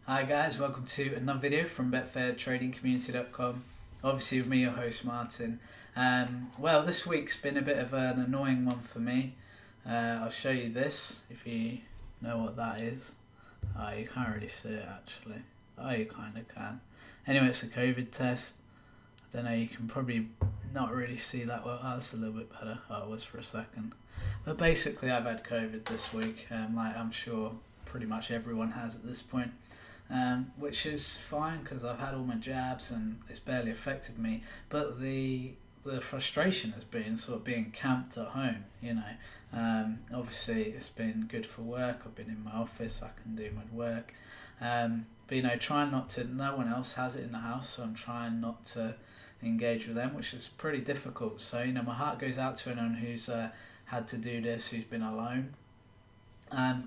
Hi guys, welcome to another video from Betfair tradingcommunity.com. Obviously with me, your host Martin. Well, this week's been a bit of an annoying one for me. I'll show you this if you know what that is. Oh, you can't really see it actually. Oh, you kind of can. Anyway, it's a COVID test. I don't know, you can probably not really see that well. Oh, that's a little bit better. Oh, it was for a second. But basically I've had COVID this week, like I'm sure pretty much everyone has at this point. Which is fine because I've had all my jabs and it's barely affected me. But the frustration has been sort of being camped at home. Obviously it's been good for work. I've been in my office. I can do my work. But trying not to. No one else has it in the house, so I'm trying not to engage with them, which is pretty difficult. So my heart goes out to anyone who's had to do this, who's been alone.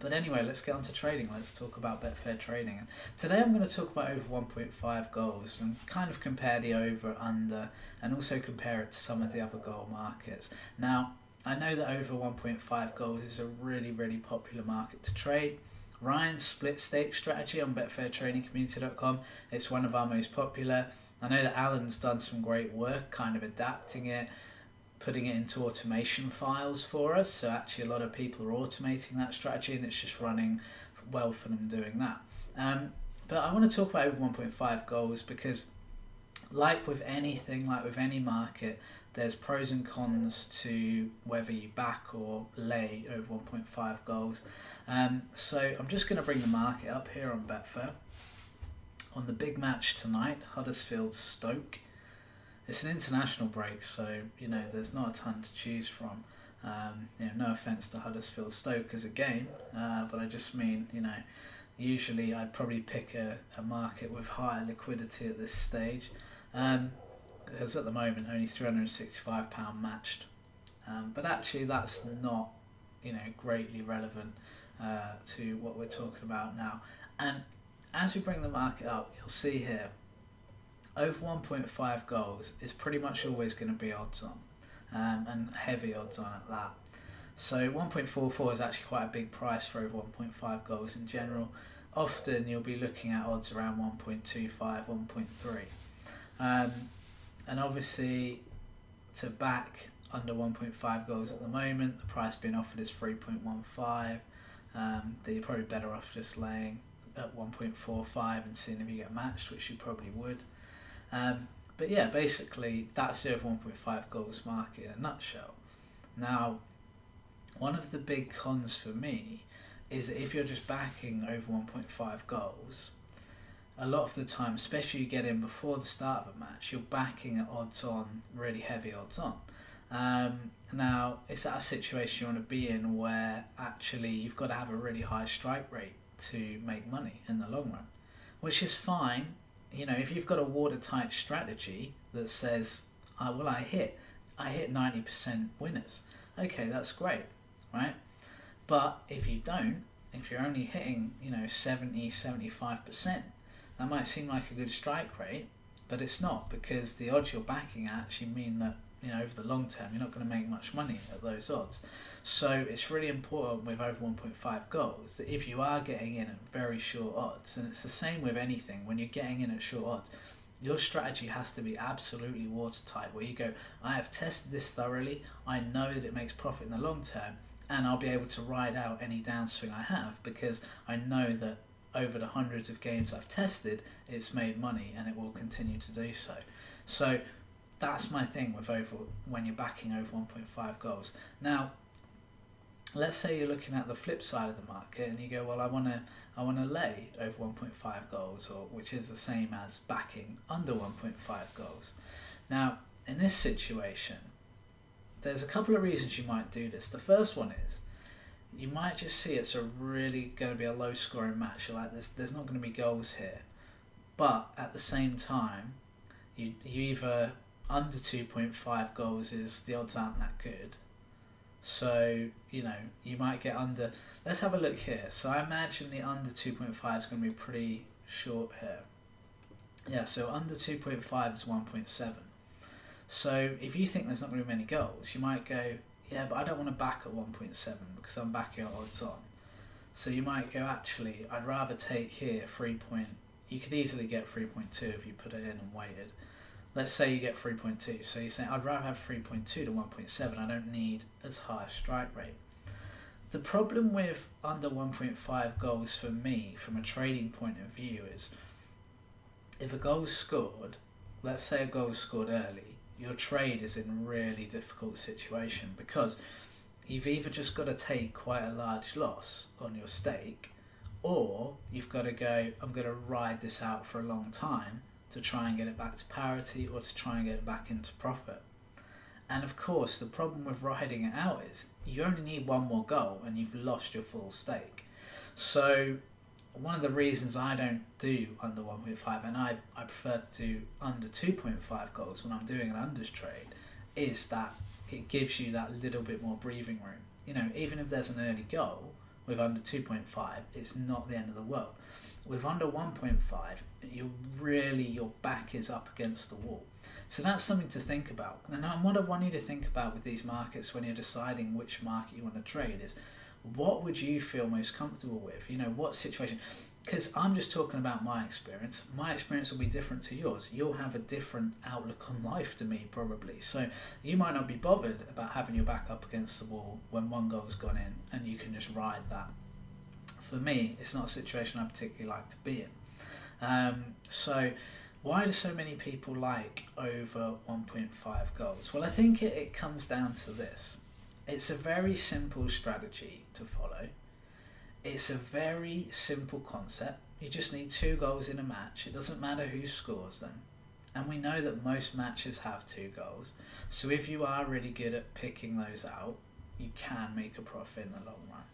But anyway, let's get on to trading. Let's talk about Betfair trading. And today I'm going to talk about over 1.5 goals and kind of compare the over, under, and also compare it to some of the other goal markets. Now, I know that over 1.5 goals is a really, really popular market to trade. Ryan's split stake strategy on betfairtradingcommunity.com, it's one of our most popular. I know that Alan's done some great work kind of adapting it, putting it into automation files for us, so actually a lot of people are automating that strategy and it's just running well for them doing that. But I want to talk about over 1.5 goals because like with anything, like with any market, there's pros and cons to whether you back or lay over 1.5 goals. So I'm just going to bring the market up here on Betfair. On the big match tonight, Huddersfield-Stoke. It's an international break, so there's not a ton to choose from. No offence to Huddersfield Stoke as a game, but I just mean usually I'd probably pick a market with higher liquidity at this stage, because at the moment only £365 matched, but actually that's not greatly relevant to what we're talking about now. And as we bring the market up, you'll see here, over 1.5 goals is pretty much always going to be odds on, and heavy odds on at that. So 1.44 is actually quite a big price for over 1.5 goals in general. Often you'll be looking at odds around 1.25, 1.3. And obviously to back under 1.5 goals at the moment, the price being offered is 3.15. That you're probably better off just laying at 1.45 and seeing if you get matched, which you probably would. But yeah, basically that's the over 1.5 goals market in a nutshell. Now, one of the big cons for me is that if you're just backing over 1.5 goals, a lot of the time, especially you get in before the start of a match, you're backing at odds on, really heavy odds on. Now, is that a situation you want to be in where actually you've got to have a really high strike rate to make money in the long run, which is fine. If you've got a watertight strategy that says, I hit 90% winners, okay, that's great, right? But if you don't, if you're only hitting 70, 75%, that might seem like a good strike rate, but it's not, because the odds you're backing at actually mean that over the long term you're not going to make much money at those odds. So it's really important with over 1.5 goals that if you are getting in at very short odds, and it's the same with anything, when you're getting in at short odds, your strategy has to be absolutely watertight, where you go, I have tested this thoroughly, I know that it makes profit in the long term, and I'll be able to ride out any downswing I have because I know that over the hundreds of games I've tested, it's made money and it will continue to do so. So that's my thing with when you're backing over 1.5 goals. Now, let's say you're looking at the flip side of the market and you go, well, I want to lay over 1.5 goals, or which is the same as backing under 1.5 goals. Now, in this situation, there's a couple of reasons you might do this. The first one is you might just see it's really going to be a low scoring match. You're like, there's not going to be goals here, but at the same time, you either under 2.5 goals is the odds aren't that good. So, you might get under. Let's have a look here. So I imagine the under 2.5 is going to be pretty short here. Yeah, so under 2.5 is 1.7. So if you think there's not going to be many goals, you might go, yeah, but I don't want to back at 1.7 because I'm backing at odds on. So you might go, actually, I'd rather take here 3 point. You could easily get 3.2 if you put it in and waited. Let's say you get 3.2. So you're saying, I'd rather have 3.2 to 1.7. I don't need as high a strike rate. The problem with under 1.5 goals for me, from a trading point of view, is if a goal's scored, let's say a goal's scored early, your trade is in a really difficult situation, because you've either just got to take quite a large loss on your stake, or you've got to go, I'm going to ride this out for a long time to try and get it back to parity, or to try and get it back into profit. And of course, the problem with riding it out is you only need one more goal and you've lost your full stake. So one of the reasons I don't do under 1.5, and I prefer to do under 2.5 goals when I'm doing an unders trade, is that it gives you that little bit more breathing room. You know, even if there's an early goal with under 2.5, it's not the end of the world. With under 1.5, your back is up against the wall. So that's something to think about. And what I want you to think about with these markets when you're deciding which market you want to trade is, what would you feel most comfortable with? You know, what situation? Because I'm just talking about my experience. My experience will be different to yours. You'll have a different outlook on life to me, probably. So you might not be bothered about having your back up against the wall when one goal's gone in and you can just ride that. For me, it's not a situation I particularly like to be in. So why do so many people like over 1.5 goals? Well, I think it comes down to this. It's a very simple strategy to follow. It's a very simple concept. You just need 2 goals in a match. It doesn't matter who scores them. And we know that most matches have 2 goals. So if you are really good at picking those out, you can make a profit in the long run.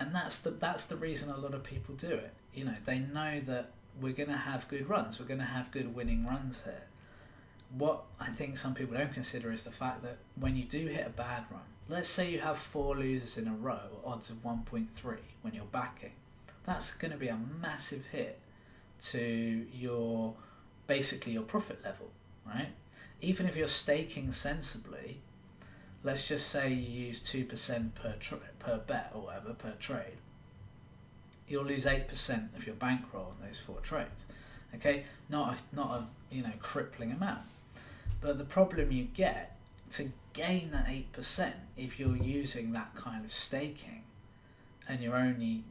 And that's the reason a lot of people do it. You know, they know that we're going to have good runs. We're going to have good winning runs here. What I think some people don't consider is the fact that when you do hit a bad run, let's say you have 4 losers in a row, odds of 1.3 when you're backing, that's going to be a massive hit to your profit level, right? Even if you're staking sensibly, let's just say you use 2% per bet or whatever, per trade, you'll lose 8% of your bankroll on those 4 trades. Okay, not a crippling amount. But the problem you get to gain that 8%, if you're using that kind of staking, and you're only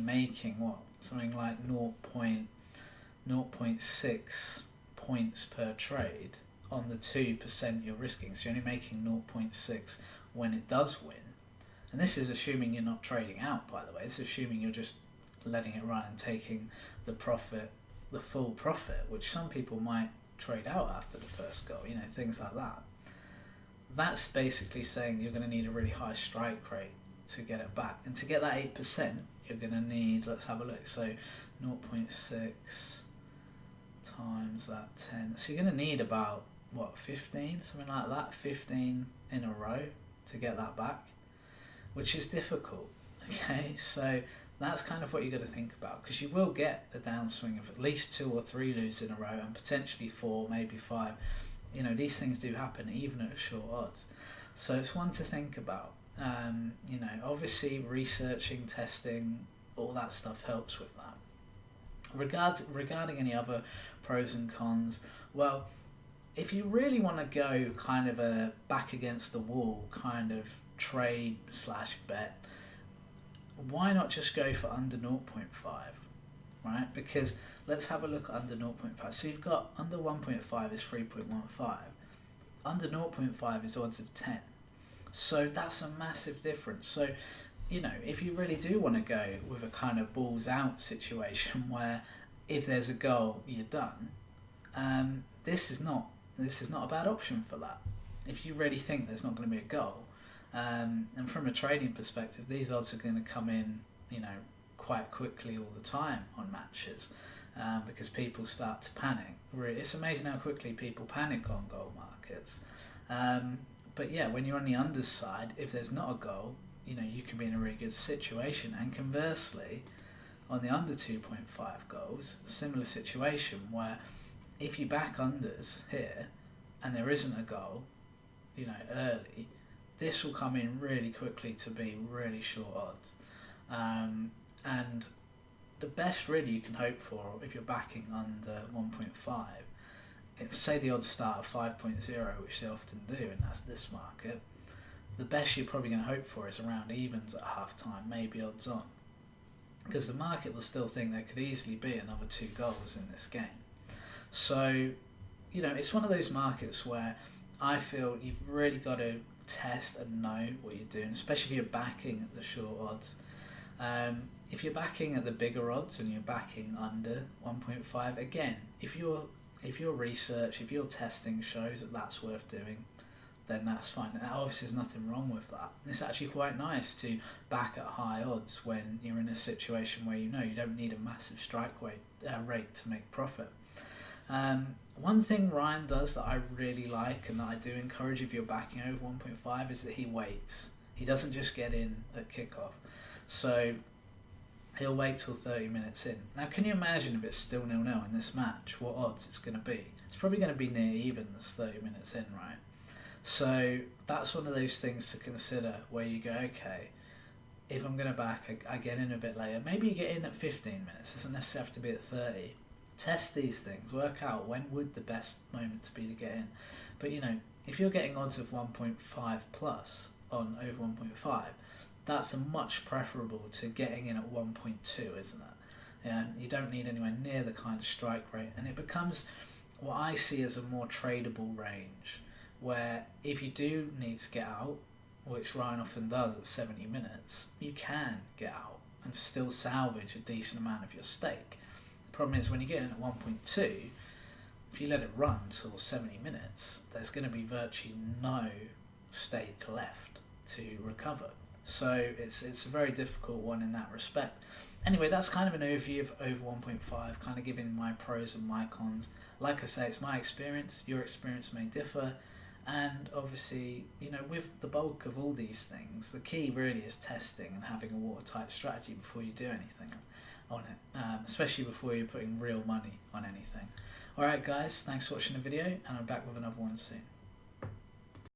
making something like 0.6 points per trade on the 2% you're risking. So you're only making 0.6 when it does win. And this is assuming you're not trading out, by the way. It's assuming you're just letting it run and taking the profit, the full profit, which some people might trade out after the first goal, things like that. That's basically saying you're going to need a really high strike rate to get it back. And to get that 8%, you're going to need, let's have a look, so 0.6 times that 10. So you're going to need about, 15? Something like that, 15 in a row to get that back, which is difficult, okay? So that's kind of what you got to think about, because you will get a downswing of at least 2 or 3 losers in a row, and potentially 4, maybe 5. These things do happen even at short odds. So it's one to think about. Obviously researching, testing, all that stuff helps with that. Regarding any other pros and cons, well, if you really want to go kind of a back against the wall kind of trade / bet, why not just go for under 0.5, right? Because let's have a look at under 0.5. So you've got under 1.5 is 3.15. Under 0.5 is odds of 10. So that's a massive difference. So, if you really do want to go with a kind of balls out situation where if there's a goal, you're done, this is not a bad option for that. If you really think there's not going to be a goal, and from a trading perspective, these odds are going to come in, quite quickly all the time on matches, because people start to panic. It's amazing how quickly people panic on goal markets. But yeah, when you're on the underside, if there's not a goal, you can be in a really good situation. And conversely, on the under 2.5 goals, a similar situation where if you back unders here and there isn't a goal, early, this will come in really quickly to be really short odds. And the best really you can hope for if you're backing under 1.5, if say the odds start at 5.0, which they often do, and that's this market, the best you're probably going to hope for is around evens at half time, maybe odds on, because the market will still think there could easily be another 2 goals in this game. So, it's one of those markets where I feel you've really got to test and know what you're doing, especially if you're backing at the short odds. If you're backing at the bigger odds and you're backing under 1.5, again, if your research, if your testing shows that that's worth doing, then that's fine. Now, obviously, there's nothing wrong with that. It's actually quite nice to back at high odds when you're in a situation where you don't need a massive strike rate to make profit. One thing Ryan does that I really like and that I do encourage if you're backing over 1.5 is that he waits. He doesn't just get in at kickoff. So he'll wait till 30 minutes in. Now, can you imagine if it's still 0-0 in this match, what odds it's going to be? It's probably going to be near evens 30 minutes in, right? So that's one of those things to consider where you go, okay, if I'm going to back, I get in a bit later. Maybe you get in at 15 minutes. It doesn't necessarily have to be at 30. Test these things. Work out when would the best moment to be to get in. But, if you're getting odds of 1.5 plus on over 1.5, that's a much preferable to getting in at 1.2, isn't it? And you don't need anywhere near the kind of strike rate. And it becomes what I see as a more tradable range, where if you do need to get out, which Ryan often does at 70 minutes, you can get out and still salvage a decent amount of your stake. The problem is when you get in at 1.2, if you let it run till 70 minutes, there's going to be virtually no stake left to recover. So it's a very difficult one in that respect. Anyway, that's kind of an overview of over 1.5, kind of giving my pros and my cons. Like I say, it's my experience. Your experience may differ. And obviously, with the bulk of all these things, the key really is testing and having a watertight strategy before you do anything on it, especially before you're putting real money on anything. Alright guys, thanks for watching the video, and I'm back with another one soon.